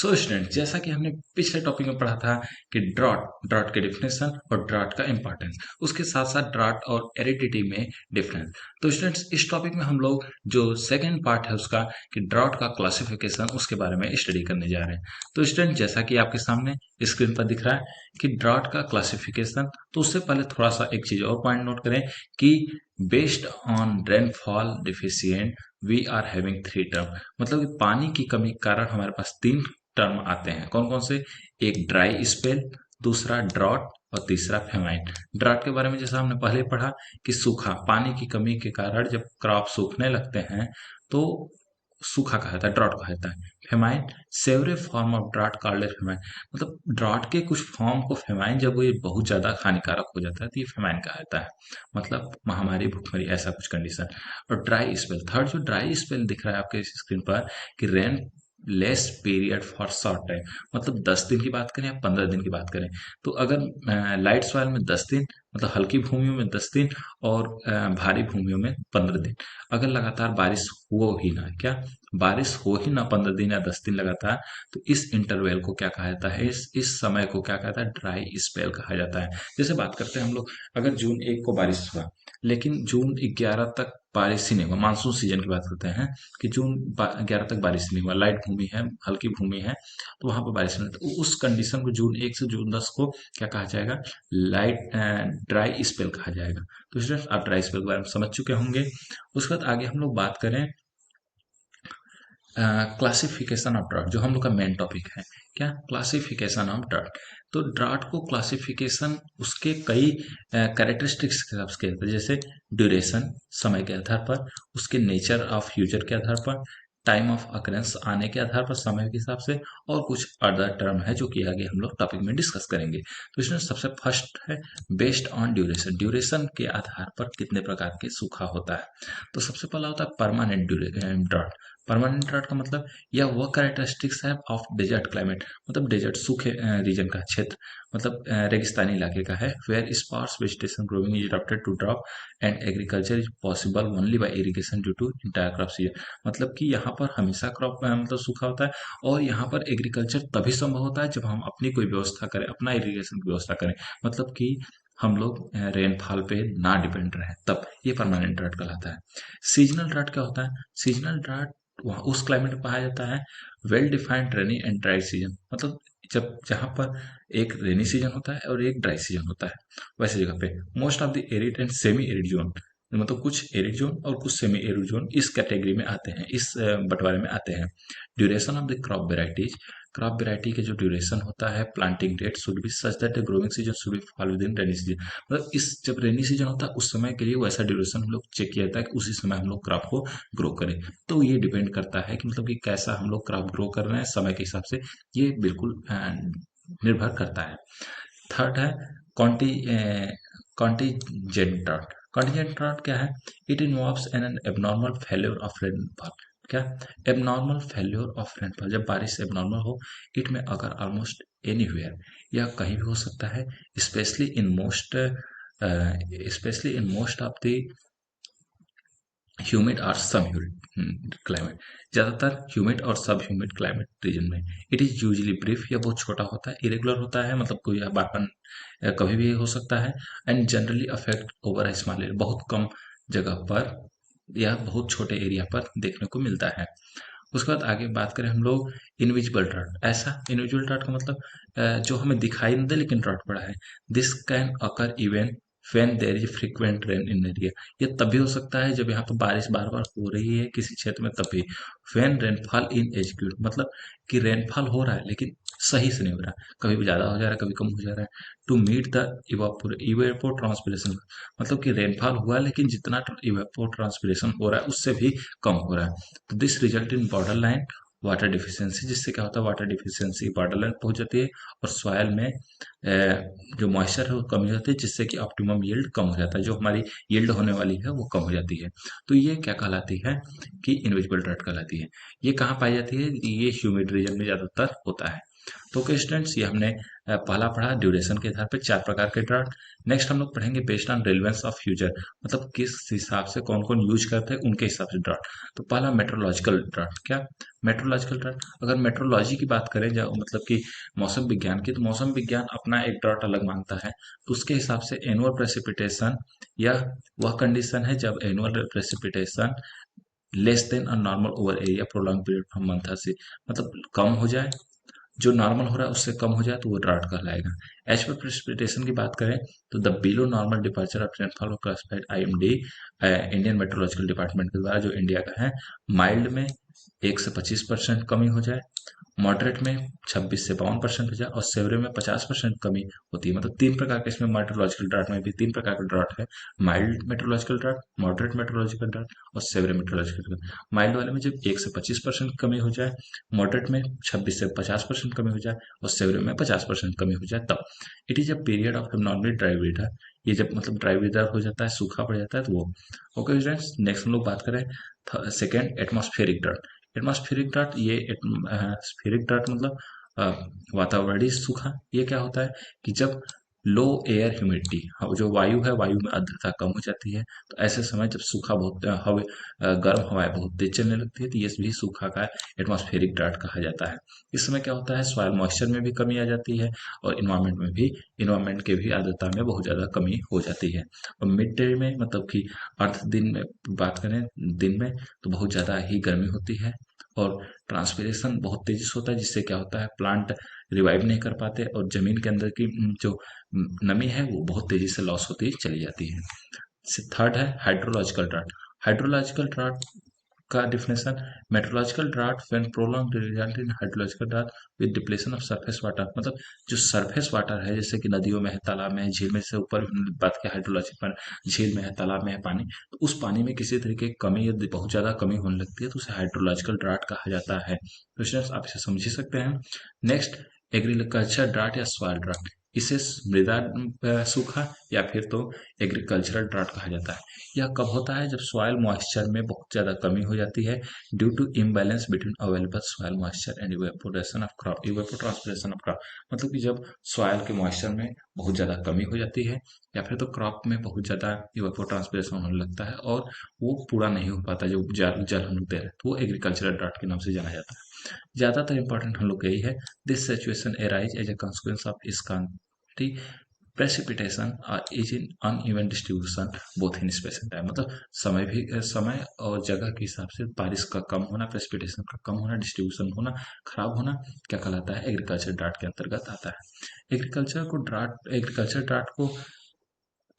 So student, जैसा कि हमने पिछले टॉपिक में पढ़ा था कि ड्रॉट ड्रॉट के डिफिनेशन और ड्रॉट का इंपॉर्टेंस, उसके साथ साथ ड्रॉट और एरिडिटी में डिफरेंस। तो स्टूडेंट्स, इस टॉपिक में हम लोग जो सेकंड पार्ट है उसका कि ड्रॉट का क्लासिफिकेशन, उसके बारे में स्टडी करने जा रहे हैं। तो स्टूडेंट, जैसा कि आपके सामने स्क्रीन पर दिख रहा है कि ड्रॉट का क्लासिफिकेशन, तो उससे पहले थोड़ा सा एक चीज और पॉइंट नोट करें कि based on rainfall deficient we are having three term. मतलब कि पानी की कमी के कारण हमारे पास तीन टर्म आते हैं। कौन कौन से? एक ड्राई स्पेल, दूसरा ड्रॉट और तीसरा फेमाइन। ड्रॉट के बारे में जैसा हमने पहले पढ़ा कि सूखा, पानी की कमी के कारण जब क्रॉप सूखने लगते हैं तो सूखा कहा जाता है, ड्रॉट कहा जाता है। Famine, severe form of drought called famine. मतलब ड्रॉट के कुछ फॉर्म को फेमाइन, जब वो ये बहुत ज्यादा हानिकारक हो जाता है तो ये फेमाइन कहा जाता है। मतलब महामारी, भुखमरी, ऐसा कुछ कंडीशन। और ड्राई स्पेल, थर्ड जो ड्राई स्पेल दिख रहा है आपके स्क्रीन पर कि rain less period for short time. मतलब 10 दिन की बात करें या 15 दिन की बात करें, तो अगर लाइट सॉइल में 10 दिन, मतलब हल्की भूमियों में 10 दिन और भारी भूमियों में 15 दिन, अगर लगातार बारिश हो ही ना, क्या बारिश हो ही ना 15 दिन या 10 दिन लगातार, तो इस इंटरवल को क्या कहा जाता है? इस समय को क्या कहता है? ड्राई स्पेल कहा जाता है। जैसे बात करते हैं हम लोग, अगर जून 1 को बारिश हुआ लेकिन जून 11 तक बारिश ही नहीं हुआ, मानसून सीजन की बात करते हैं कि जून 11 तक बारिश नहीं हुआ, लाइट भूमि है, हल्की भूमि है, तो वहां पर बारिश नहीं, तो उस कंडीशन को जून 1 से जून 10 को क्या कहा जाएगा? लाइट ड्राई स्पेल कहा जाएगा। तो स्टूडेंट्स, आप ड्राई स्पेल के बारे में समझ चुके होंगे। उसके बाद आगे हम लोग बात करें क्लासिफिकेशन ऑफ ड्राफ्ट, जो हम लोग का मेन टॉपिक है। क्या? Classification of draft. तो ड्राफ्ट को क्लासिफिकेशन उसके कई कैरेक्टरिस्टिक्स के हिसाब से किया जाता है, जैसे ड्यूरेशन, समय के आधार पर, उसके नेचर ऑफ यूजर के आधार पर, टाइम ऑफ अकरेंस, आने के आधार पर, समय के हिसाब से, और कुछ अदर टर्म है जो कि आगे हम लोग टॉपिक में डिस्कस करेंगे। तो इसमें सबसे फर्स्ट है बेस्ड ऑन ड्यूरेशन। ड्यूरेशन के आधार पर कितने प्रकार के सूखा होता है। तो सबसे पहला होता है परमानेंट ड्राउट। परमानेंट ड्राउट का मतलब यह वह कैरेक्टरिस्टिक्स है ऑफ डेजर्ट क्लाइमेट, मतलब डेजर्ट, सूखे रीजन का क्षेत्र, मतलब रेगिस्तानी इलाके का है, where sparse vegetation growing is adopted to drop and agriculture is possible only by irrigation due to entire crop season. मतलब कि यहाँ पर हमेशा क्रॉप मतलब सूखा होता है, और यहाँ पर एग्रीकल्चर तभी संभव होता है जब हम अपनी कोई व्यवस्था करें, अपना इरिगेशन की व्यवस्था करें, मतलब कि हम लोग रेनफॉल पे ना डिपेंड रहे, तब ये परमानेंट ड्राउट कहलाता है। सीजनल ड्राउट क्या होता है? सीजनल ड्राउट वहाँ उस क्लाइमेट में पाया जाता है well defined rainy and dry season, मतलब जब जहाँ पर एक रेनी सीजन होता है और एक ड्राई सीजन होता है, वैसे जगह पे most of the arid and semi arid zone, मतलब कुछ एरिड जोन और कुछ सेमी एरिड जोन इस कैटेगरी में आते हैं, इस बंटवारे में आते हैं। Duration of the crop varieties, crop variety के जो ड्यूरेशन होता है, planting date should be such that the growing season should be fall within rainy season. मतलब इस जब रेनी सीजन होता है उस समय के लिए वैसा ड्यूरेशन हम लोग चेक किया जाता है कि उसी समय हम लोग क्रॉप को ग्रो करें। तो ये डिपेंड करता है कि मतलब कि कैसा हम लोग क्रॉप ग्रो कर रहे हैं समय के हिसाब से, ये बिल्कुल निर्भर करता है। थर्ड है कॉन्टी कॉन्टीजेंट ड्राउट। कॉन्टीजेंट ड्राउट क्या है? It involves N abnormal failure of rainfall. क्या? एबनॉर्मल फेल्योर ऑफ रेनफॉल, जब बारिश एबनॉर्मल हो, इट में अगर ऑलमोस्ट एनीवेयर, या कहीं भी हो सकता है, specially in most of the humid और सब ह्यूमिड क्लाइमेट, ज्यादातर ह्यूमिड और सब ह्यूमिड क्लाइमेट रीजन में। इट इज यूजली ब्रीफ, या बहुत छोटा होता है, इरेगुलर होता है, मतलब कोई बारपन कभी भी हो सकता है, and generally affect over a small area, बहुत कम जगह पर या बहुत छोटे एरिया पर देखने को मिलता है। उसके बाद आगे बात करें हम लोग इनविजिबल ड्राउट। ऐसा इनविजिबल ड्राउट का मतलब जो हमें दिखाई नहीं दे लेकिन ड्राउट पड़ा है। This can occur even when there is frequent rain in area. ये तभी हो सकता है जब यहाँ पर बारिश बार बार हो रही है किसी क्षेत्र में, तभी। व्हेन रेनफॉल इन एग्जीक्यूट, मतलब कि रेनफॉल हो रहा है लेकिन सही से नहीं हो रहा, कभी भी ज्यादा हो जा रहा है, कभी कम हो जा रहा है। टू मीट द इवेपोर ट्रांसपिरेशन, मतलब कि रेनफॉल हुआ है लेकिन जितना इवेपोर ट्रांसपिरेशन हो रहा है उससे भी कम हो रहा है। तो this result in border line water deficiency, जिससे क्या होता है? वाटर डिफिशियंसी बॉर्डर लाइन पहुंच जाती है, और सॉयल में जो मॉइस्चर है वो कम हो जाती है, जिससे कि ऑप्टिमम यील्ड कम हो जाता है, जो हमारी यील्ड होने वाली है वो कम हो जाती है। तो ये क्या कहलाती है? कि इनविजिबल ड्राउट कहलाती है। ये कहाँ पाई जाती है? ये ह्यूमिड रीजन में ज्यादातर होता है। तो ओके स्टूडेंट्स, ये हमने पहला पढ़ा ड्यूरेशन के आधार पर 4 प्रकार के ड्राफ्ट। नेक्स्ट हम लोग पढ़ेंगे based on relevance of user, मतलब किस हिसाब से कौन कौन यूज करते हैं उनके हिसाब से ड्राफ्ट। तो पहला मेट्रोलॉजिकल ड्राफ्ट। क्या मेट्रोलॉजिकल ड्राफ्ट? अगर मेट्रोलॉजी की बात करें, जो मतलब कि मौसम विज्ञान की, तो मौसम विज्ञान अपना एक ड्राफ्ट अलग मानता है। तो उसके हिसाब से एनुअल प्रेसिपिटेशन, या वह कंडीशन है जब annual precipitation less than a normal over area prolong period from month से, मतलब कम हो जाए, जो नॉर्मल हो रहा है उससे कम हो जाए तो वो ड्राउट कहलाएगा। एज पर प्रेसिपिटेशन की बात करें तो the below normal departure of rainfall classified IMD, Indian meteorological department के द्वारा, जो इंडिया का है, माइल्ड में 1 से 25% कमी हो जाए, मॉडरेट में 26 से 52% हो जाए, और सेवरे में 50% कमी होती है। मतलब 3 प्रकार के इसमें मेट्रोलॉजिकल ड्राफ्ट में भी 3 प्रकार का ड्राफ्ट है। Mild meteorological drought, moderate meteorological drought और सेवरे मेट्रोलॉजिकल ड्राफ्ट। माइल्ड वाले में जब 1 से 25% कमी हो जाए, मॉडरेट में 26 से 50% कमी हो जाए और सेवरे में 50% कमी हो जाए, तब it is a period of normally dry weather. ये जब मतलब ड्राई वेदर हो जाता है, सूखा पड़ जाता है, तो वो। ओके फ्रेंड्स, नेक्स्ट हम लोग बात करें second, atmospheric draft. Atmospheric draft, ये स्फेरिक ड्राफ्ट मतलब अ, वातावरणीय सूखा। ये क्या होता है कि जब लो एयर ह्यूमिडिटी, जो वायु है, वायु में आर्द्रता कम हो जाती है, तो ऐसे समय जब सूखा बहुत गर्म हवाएं बहुत तेज चलने लगती है, तो ये भी सूखा का एटमॉस्फेरिक ड्राफ्ट कहा जाता है। इस समय क्या होता है, सॉइल मॉइस्चर में भी कमी आ जाती है और इन्वायरमेंट में भी, इन्वायरमेंट के भी आर्द्रता में बहुत ज़्यादा कमी हो जाती है। और मिड डे में, मतलब कि अर्ध दिन में बात करें, दिन में तो बहुत ज़्यादा ही गर्मी होती है और ट्रांसपिरेशन बहुत तेजी से होता है, जिससे क्या होता है, प्लांट रिवाइव नहीं कर पाते और जमीन के अंदर की जो नमी है वो बहुत तेजी से लॉस होती चली जाती है। थर्ड है हाइड्रोलॉजिकल ड्राफ्ट। हाइड्रोलॉजिकल ड्राफ्ट का definition, meteorological drought when prolonged result in hydrological drought with depletion of surface water, मतलब जो सरफेस वाटर है, जैसे कि नदियों में है, तालाब में है, झील में, से ऊपर बात किया हाइड्रोलॉजी पर, झील में है, तालाब में है पानी, तो उस पानी में किसी तरीके की कमी या बहुत ज्यादा कमी होने लगती है, तो उसे हाइड्रोलॉजिकल ड्राफ्ट कहा जाता है। तो स्टूडेंट्स, आप इसे समझ ही सकते हैं। नेक्स्ट, एग्रीकल्चर ड्राफ्ट या सॉइल ड्राफ्ट। इसे मृदा सूखा या फिर तो एग्रीकल्चरल ड्राफ्ट कहा जाता है। यह कब होता है, जब सॉइल मॉइस्चर में बहुत ज़्यादा कमी हो जाती है due to imbalance between available soil moisture and evaporation of crop, evapotranspiration of crop, मतलब कि जब सॉइल के मॉइस्चर में बहुत ज़्यादा कमी हो जाती है या फिर तो क्रॉप में बहुत ज़्यादा इवेपोट्रांसपिरेशन होने लगता है और वो पूरा नहीं हो पाता, जो जल जल हम लोग दे रहे हैं, तो वो एग्रीकल्चरल ड्राफ्ट के नाम से जाना जाता है। ज़्यादातर इंपॉर्टेंट हम लोग का यही है, this situation arise as a consequence of scanty precipitation is in uneven distribution both in space and time, मतलब समय और जगह के हिसाब से बारिश का कम होना, प्रेसिपिटेशन का कम होना, डिस्ट्रीब्यूशन होना, खराब होना, क्या कहलाता है, एग्रीकल्चर ड्राफ्ट के अंतर्गत आता है। एग्रीकल्चर ड्राफ्ट को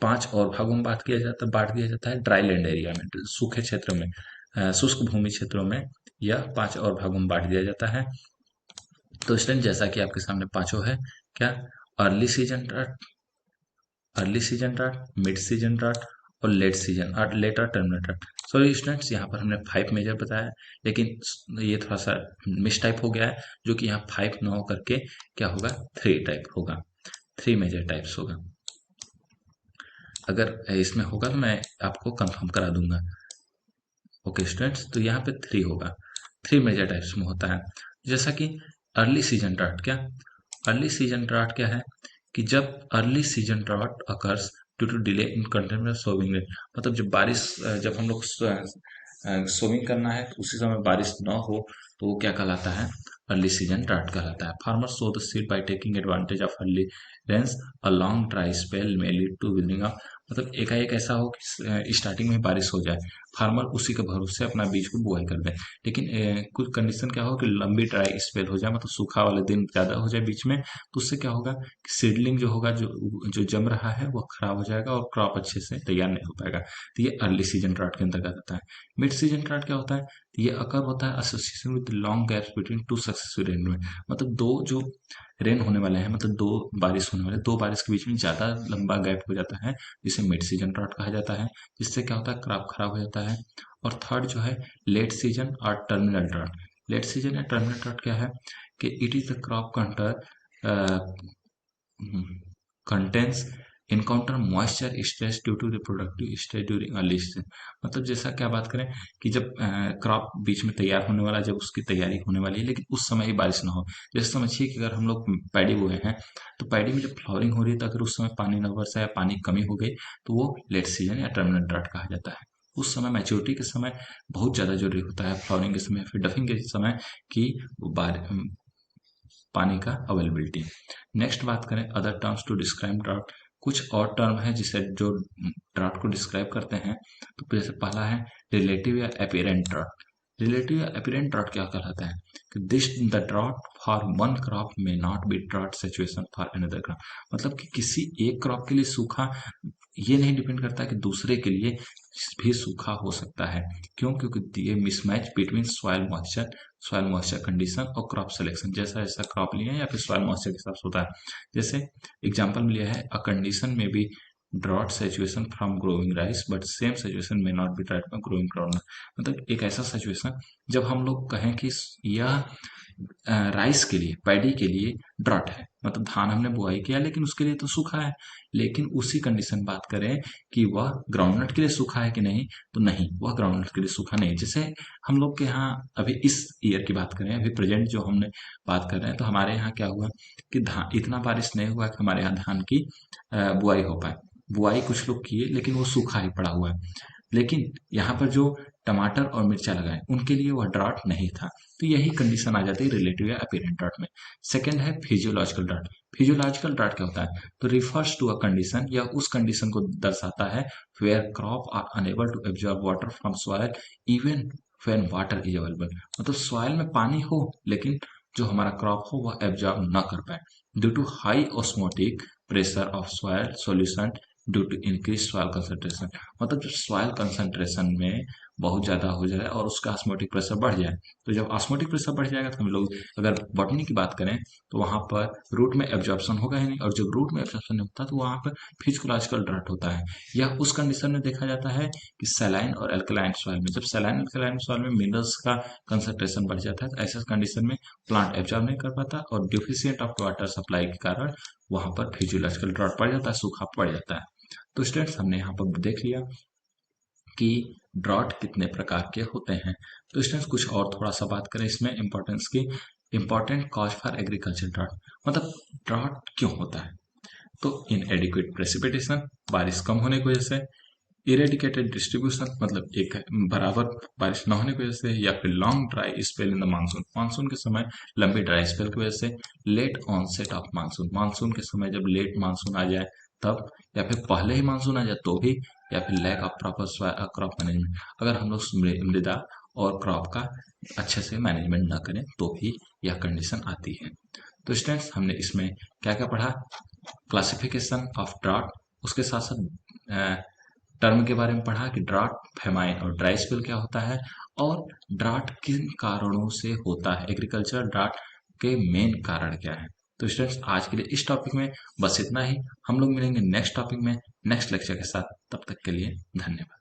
5 और भागों में बांट दिया जाता है। ड्राई लैंड एरिया में, सूखे क्षेत्र में, शुष्क भूमि क्षेत्रों में यह 5 और भागों में बांट दिया जाता है। तो स्टूडेंट, जैसा कि आपके सामने पांचों है, क्या early season drought, early season drought, mid season drought और लेट सीजन और later terminal drought. Sorry students, यहाँ पर हमने 5 मेजर बताया, लेकिन ये थोड़ा सा मिस टाइप हो गया है, जो कि यहाँ 5 ना हो करके क्या होगा, 3 टाइप होगा, 3 मेजर टाइप्स होगा। अगर इसमें होगा तो मैं आपको कंफर्म करा दूंगा। ओके स्टूडेंट्स, तो यहाँ पे 3 होगा, 3 मेजर टाइप्स में होता है। जैसा कि अर्ली सीजन ड्राफ्ट, क्या अर्ली सीजन ड्राफ्ट क्या है, कि जब early season drought occurs due to delay in continuous sowing rain, मतलब जब बारिश, जब हम लोग सोविंग करना है तो उसी समय बारिश ना हो, तो वो क्या कहलाता है, अर्ली सीजन ड्राफ्ट कहलाता है। Farmer sow the seed by taking advantage of early rains, a long dry spell may lead to withering of, मतलब एकाएक ऐसा हो कि स्टार्टिंग में बारिश हो जाए, फार्मर उसी के भरोसे अपना बीज को बुआई कर दे, लेकिन कुछ कंडीशन क्या हो कि लंबी ड्राई स्पेल हो जाए, मतलब सूखा वाले दिन ज्यादा हो जाए बीच में, तो उससे क्या होगा कि सीडलिंग जो होगा, जो जो जम रहा है वो खराब हो जाएगा और क्रॉप अच्छे से तैयार नहीं हो पाएगा। तो ये अर्ली सीजन ड्राफ्ट के अंतर्गत आता है। मिड सीजन ड्राफ्ट क्या होता है, तो ये अकर होता है association with long gaps between two successive rain में, मतलब दो जो रेन होने वाले हैं, मतलब दो बारिश होने वाले, दो बारिश के बीच में ज्यादा लंबा गैप हो जाता है, जिसे मिड सीजन ड्राफ्ट कहा जाता है, जिससे क्या होता है, क्रॉप खराब हो जाता है। और थर्ड जो है, लेट सीजन और टर्मिनल ड्राफ्ट। लेट सीजन या टर्मिनल ड्राफ्ट क्या है, कि it is the crop contains encounter moisture stress due to reproductive stage during early stage. मतलब जैसा क्या बात करें कि जब क्रॉप बीच में तैयार होने वाला है, जब उसकी तैयारी होने वाली है लेकिन उस समय ही बारिश ना हो। जैसे समझिए कि अगर हम लोग पैडी बोए हैं तो पैडी में जब फ्लावरिंग हो रही है तो अगर उस समय पानी न बरसा या पानी कमी हो गई तो वो लेट सीजन या टर्मिनल ड्राउट कहा जाता है। उस समय मैच्योरिटी के समय बहुत ज़्यादा जरूरी होता है, फ्लावरिंग के समय फिर डफिंग के समय कि पानी का अवेलेबिलिटी। नेक्स्ट बात करें other terms to describe drought. कुछ और टर्म है जिसे जो ड्राउट को डिस्क्राइब करते हैं। तो जैसे पहला है रिलेटिव या अपीरेंट ड्राउट। रिलेटिव या अपीरेंट ड्राउट क्या कहलाता है कि this the drought for one crop may not be drought situation for another crop. मतलब कि किसी एक क्रॉप के लिए सूखा ये नहीं डिपेंड करता कि दूसरे के लिए भी सूखा हो सकता है। क्यों? क्योंकि ये mismatch between soil moisture condition और क्रॉप सिलेक्शन, जैसा जैसा क्रॉप लिया है या फिर सॉइल मॉइस्चर के हिसाब से होता है। जैसे एग्जांपल में लिया है a condition may be drought situation from growing rice but same situation may not be drought from growing ground. मतलब एक ऐसा सिचुएशन जब हम लोग कहें कि यह राइस के लिए पैडी के लिए ड्रॉट है, मतलब धान हमने बुआई किया लेकिन उसके लिए तो सूखा है। लेकिन उसी कंडीशन बात करें कि वह ग्राउंडनट के लिए सूखा है कि नहीं, तो नहीं, वह ग्राउंडनट के लिए सूखा नहीं। जैसे हम लोग के यहाँ अभी इस ईयर की बात करें, अभी प्रेजेंट जो हमने बात कर रहे हैं, तो हमारे यहाँ क्या हुआ कि धान इतना बारिश नहीं हुआ कि हमारे यहाँ धान की बुआई हो पाए। बुआई कुछ लोग किए लेकिन वो सूखा ही पड़ा हुआ है। लेकिन यहाँ पर जो टमाटर और मिर्चा लगाए उनके लिए वह ड्राउट नहीं था। तो यही कंडीशन आ जाती है रिलेटिव या अपीरेंट ड्राउट में। सेकंड है फिजियोलॉजिकल ड्राउट। फिजियोलॉजिकल ड्राउट क्या होता है? तो रिफर्स टू अ कंडीशन, या उस कंडीशन को दर्शाता है where crop are unable to absorb water from soil even when water is available. मतलब सॉइल में पानी हो लेकिन जो हमारा क्रॉप हो वह एब्जॉर्ब न कर पाए due to high osmotic pressure of soil solution due to increase soil concentration. मतलब जब सॉइल कंसंट्रेशन में बहुत ज्यादा हो जाए और उसका ऑस्मोटिक प्रेशर बढ़ जाए, तो जब ऑस्मोटिक प्रेशर बढ़ जाएगा तो हम लोग अगर बॉटनी की बात करें तो वहां पर रूट में एब्जॉर्प्शन होगा ही नहीं, और जब रूट में एब्जॉर्प्शन नहीं होता तो वहां पर फिजियोलॉजिकल ड्राउट होता है। यह उस कंडीशन में देखा जाता है कि सैलाइन और एल्कलाइन सॉइल में, जब सैलाइन एल्कलाइन सॉइल में मिनरल्स का कंसंट्रेशन बढ़ जाता है तो ऐसे कंडीशन में प्लांट एब्जॉर्ब नहीं कर पाता और डिफिशियंट ऑफ वाटर सप्लाई के कारण वहां पर फिजियोलॉजिकल ड्राउट पड़ जाता है, सूखा पड़ जाता है। तो स्टूडेंट्स हमने यहाँ पर देख लिया कि ड्रॉट कितने प्रकार के होते हैं। तो स्टूडेंट्स कुछ और थोड़ा सा बात करें इसमें इंपॉर्टेंस की। Important cause for agriculture drought, मतलब ड्रॉट क्यों होता है? तो इनएडिक्वेट प्रेसिपिटेशन, बारिश कम होने की वजह से। इरेडिकेटेड डिस्ट्रीब्यूशन, मतलब एक बराबर बारिश न होने की वजह से, या फिर long dry spell in the monsoon, monsoon के समय लंबी ड्राई स्पेल की वजह से। Late onset of monsoon, monsoon के समय जब लेट मानसून आ जाए तब, या फिर पहले ही मानसून आ जाए तो भी, या फिर lack of proper crop management, अगर हम लोग मृदा और क्रॉप का अच्छे से मैनेजमेंट ना करें तो भी यह कंडीशन आती है। तो स्टूडेंट्स हमने इसमें क्या क्या पढ़ा? क्लासिफिकेशन ऑफ ड्राउट, उसके साथ साथ टर्म के बारे में पढ़ा कि ड्राउट, फेमाइन और ड्राई स्पेल क्या होता है, और ड्राउट किन कारणों से होता है, एग्रीकल्चर ड्राउट के मेन कारण क्या है। तो स्टूडेंट्स आज के लिए इस टॉपिक में बस इतना ही। हम लोग मिलेंगे नेक्स्ट टॉपिक में नेक्स्ट लेक्चर के साथ। तब तक के लिए धन्यवाद।